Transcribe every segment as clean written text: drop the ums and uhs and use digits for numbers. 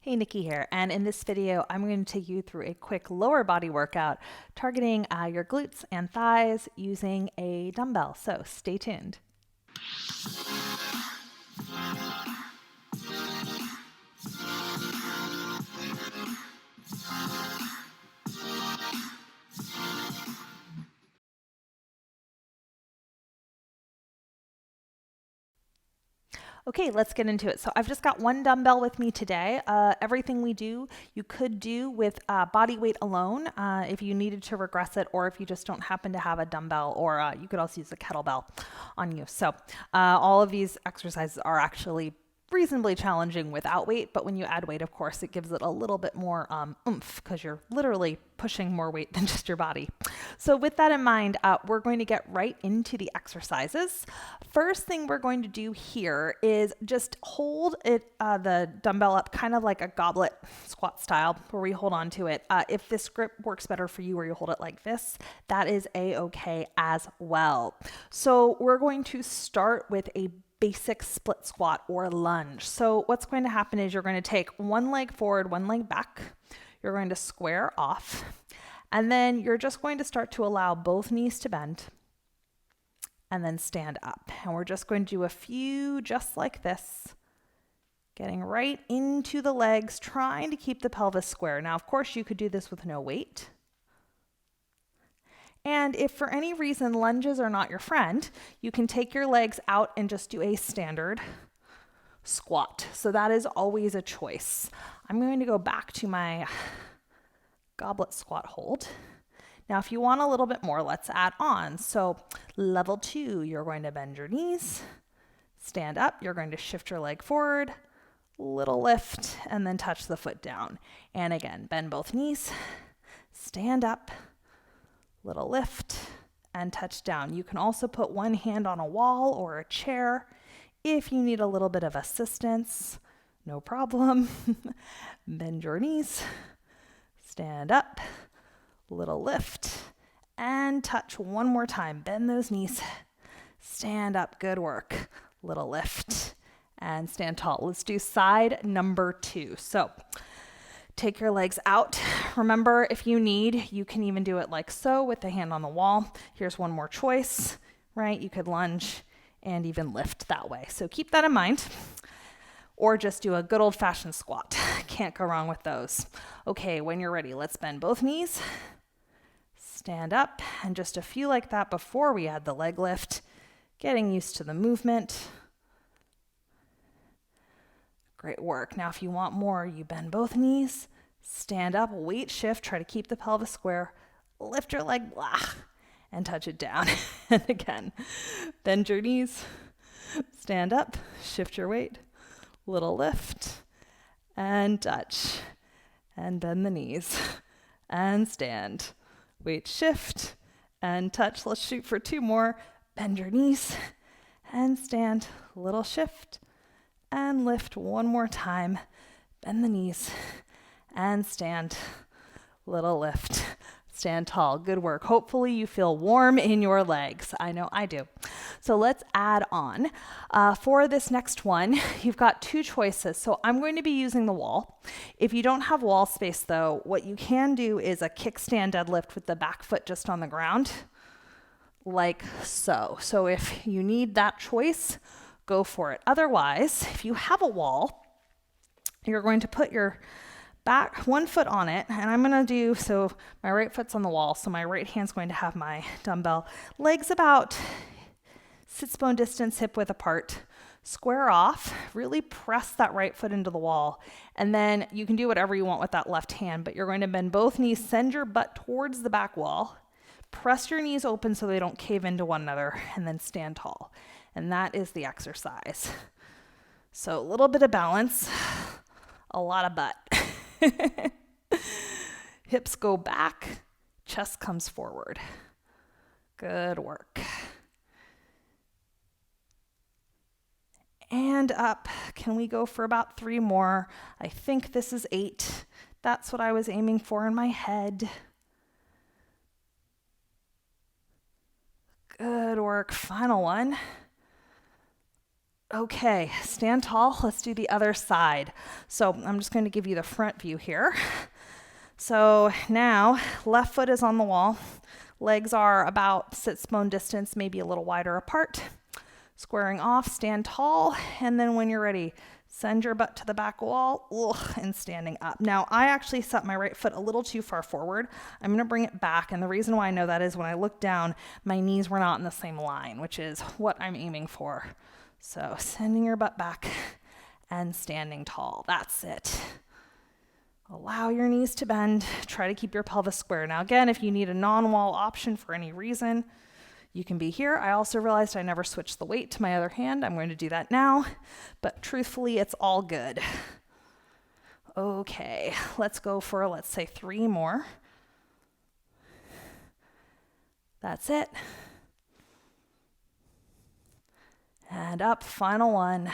Hey, Nikki here, and in this video, I'm going to take you through a quick lower body workout targeting your glutes and thighs using a dumbbell. So stay tuned. Okay, let's get into it. So I've just got one dumbbell with me today. Everything we do, you could do with body weight alone if you needed to regress it, or if you just don't happen to have a dumbbell, or you could also use a kettlebell on you. So all of these exercises are actually reasonably challenging without weight, but when you add weight, of course, it gives it a little bit more oomph because you're literally pushing more weight than just your body. So with that in mind, we're going to get right into the exercises. First thing we're going to do here is just hold it, the dumbbell up kind of like a goblet squat style where we hold on to it. If this grip works better for you where you hold it like this, that is a-okay as well. So we're going to start with a basic split squat or lunge. So what's going to happen is you're going to take one leg forward, one leg back. You're going to square off, and then you're just going to start to allow both knees to bend and then stand up. And we're just going to do a few just like this, getting right into the legs, trying to keep the pelvis square. Now, of course, you could do this with no weight. And if for any reason lunges are not your friend, you can take your legs out and just do a standard squat. So that is always a choice. I'm going to go back to my goblet squat hold. Now, if you want a little bit more, let's add on. So level 2, you're going to bend your knees, stand up, you're going to shift your leg forward, little lift, and then touch the foot down. And again, bend both knees, stand up, little lift, and touch down. You can also put one hand on a wall or a chair if you need a little bit of assistance. No problem. Bend your knees, stand up, little lift, and touch one more time. Bend those knees, stand up, good work. Little lift, and stand tall. Let's do side number 2. So take your legs out. Remember, if you need, you can even do it like so with the hand on the wall. Here's one more choice, right? You could lunge and even lift that way. So keep that in mind. Or just do a good old-fashioned squat. Can't go wrong with those. Okay, when you're ready, let's bend both knees. Stand up, and just a few like that before we add the leg lift. Getting used to the movement. Great work. Now, if you want more, you bend both knees, stand up, weight shift, try to keep the pelvis square, lift your leg, and touch it down. And again, bend your knees, stand up, shift your weight, little lift, and touch, and bend the knees, and stand, weight shift, and touch. Let's shoot for 2 more. Bend your knees, and stand, little shift, and lift one more time. Bend the knees and stand. Little lift. Stand tall. Good work. Hopefully you feel warm in your legs. I know I do. So let's add on. For this next one, you've got 2 choices. So I'm going to be using the wall. If you don't have wall space though, what you can do is a kickstand deadlift with the back foot just on the ground, like so. So if you need that choice, go for it. Otherwise, if you have a wall, you're going to put your back one foot on it, and I'm going to do, so my right foot's on the wall, so my right hand's going to have my dumbbell, legs about sits bone distance, hip width apart, square off, really press that right foot into the wall, and then you can do whatever you want with that left hand, but you're going to bend both knees, send your butt towards the back wall, press your knees open so they don't cave into one another, and then stand tall. And that is the exercise. So a little bit of balance, a lot of butt. Hips go back, chest comes forward. Good work. And up. Can we go for about 3 more? I think this is 8. That's what I was aiming for in my head. Good work. Final one. Okay, stand tall. Let's do the other side. So I'm just going to give you the front view here. So now left foot is on the wall. Legs are about sits bone distance, maybe a little wider apart. Squaring off, stand tall, and then when you're ready, send your butt to the back wall, and standing up. Now, I actually set my right foot a little too far forward. I'm gonna bring it back, and the reason why I know that is when I look down, my knees were not in the same line, which is what I'm aiming for. So sending your butt back and standing tall, that's it. Allow your knees to bend, try to keep your pelvis square. Now again, if you need a non-wall option for any reason, you can be here. I also realized I never switched the weight to my other hand. I'm going to do that now, but truthfully, it's all good. Okay, let's go for, let's say 3 more. That's it. And up, final one.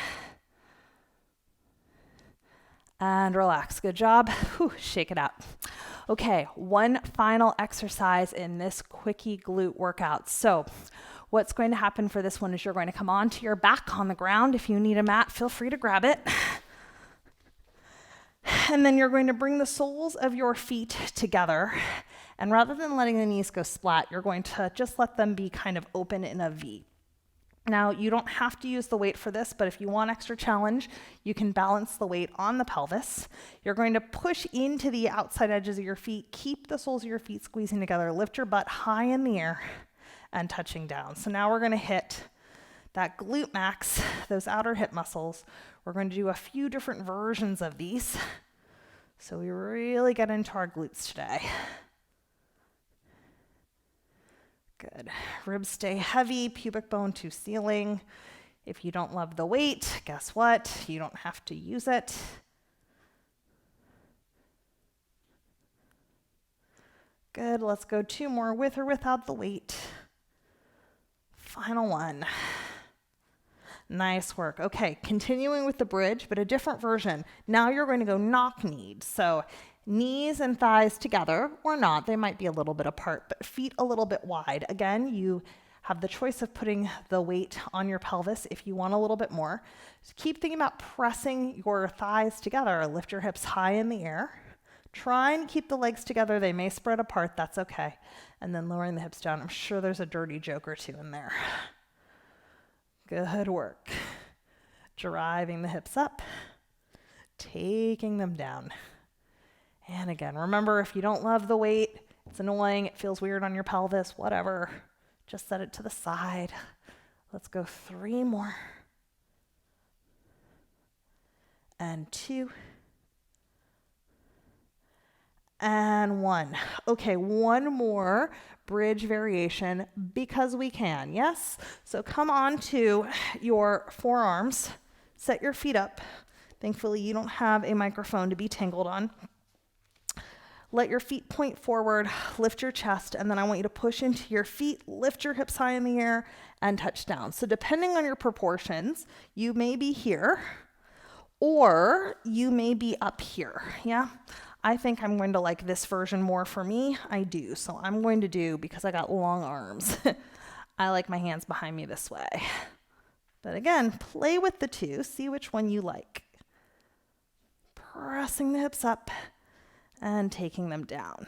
And relax, good job. Whew, shake it out. Okay, one final exercise in this quickie glute workout. So what's going to happen for this one is you're going to come onto your back on the ground. If you need a mat, feel free to grab it. And then you're going to bring the soles of your feet together. And rather than letting the knees go splat, you're going to just let them be kind of open in a V. Now, you don't have to use the weight for this, but if you want extra challenge, you can balance the weight on the pelvis. You're going to push into the outside edges of your feet, keep the soles of your feet squeezing together, lift your butt high in the air and touching down. So now we're going to hit that glute max, those outer hip muscles. We're going to do a few different versions of these. So we really get into our glutes today. Good. Ribs stay heavy, pubic bone to ceiling. If you don't love the weight, guess what? You don't have to use it. Good. Let's go 2 more with or without the weight. Final one. Nice work. Okay, continuing with the bridge, but a different version. Now you're going to go knock-kneed. So knees and thighs together, or not. They might be a little bit apart, but feet a little bit wide. Again, you have the choice of putting the weight on your pelvis if you want a little bit more. Just keep thinking about pressing your thighs together. Lift your hips high in the air. Try and keep the legs together. They may spread apart. That's okay. And then lowering the hips down. I'm sure there's a dirty joke or 2 in there. Good work. Driving the hips up, taking them down. And again, remember, if you don't love the weight, it's annoying, it feels weird on your pelvis, whatever, just set it to the side. Let's go 3 more. And 2. And 1. Okay, 1 more bridge variation because we can, yes? So come on to your forearms, set your feet up. Thankfully, you don't have a microphone to be tangled on. Let your feet point forward, lift your chest, and then I want you to push into your feet, lift your hips high in the air, and touch down. So depending on your proportions, you may be here, or you may be up here, yeah? I think I'm going to like this version more for me. I do, so I'm going to do, because I got long arms, I like my hands behind me this way. But again, play with the 2, see which one you like. Pressing the hips up and taking them down.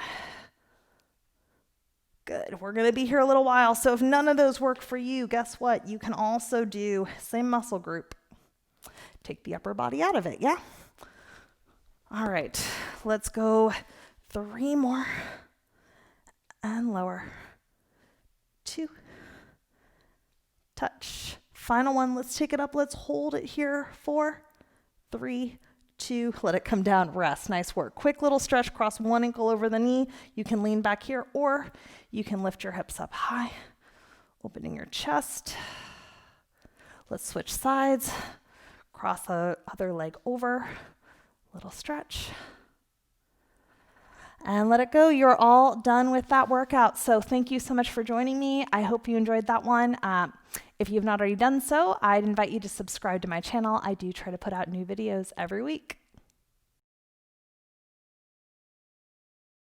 Good. We're going to be here a little while, so if none of those work for you, guess what? You can also do same muscle group. Take the upper body out of it, yeah? All right, let's go 3 more and lower. 2. Touch. Final one, let's take it up. Let's hold it here. 4, 3, 2, let it come down, rest. Nice work. Quick little stretch, cross one ankle over the knee. You can lean back here, or you can lift your hips up high, opening your chest. Let's switch sides. Cross the other leg over. Little stretch. And let it go. You're all done with that workout. So thank you so much for joining me. I hope you enjoyed that one. If you've not already done so, I'd invite you to subscribe to my channel. I do try to put out new videos every week.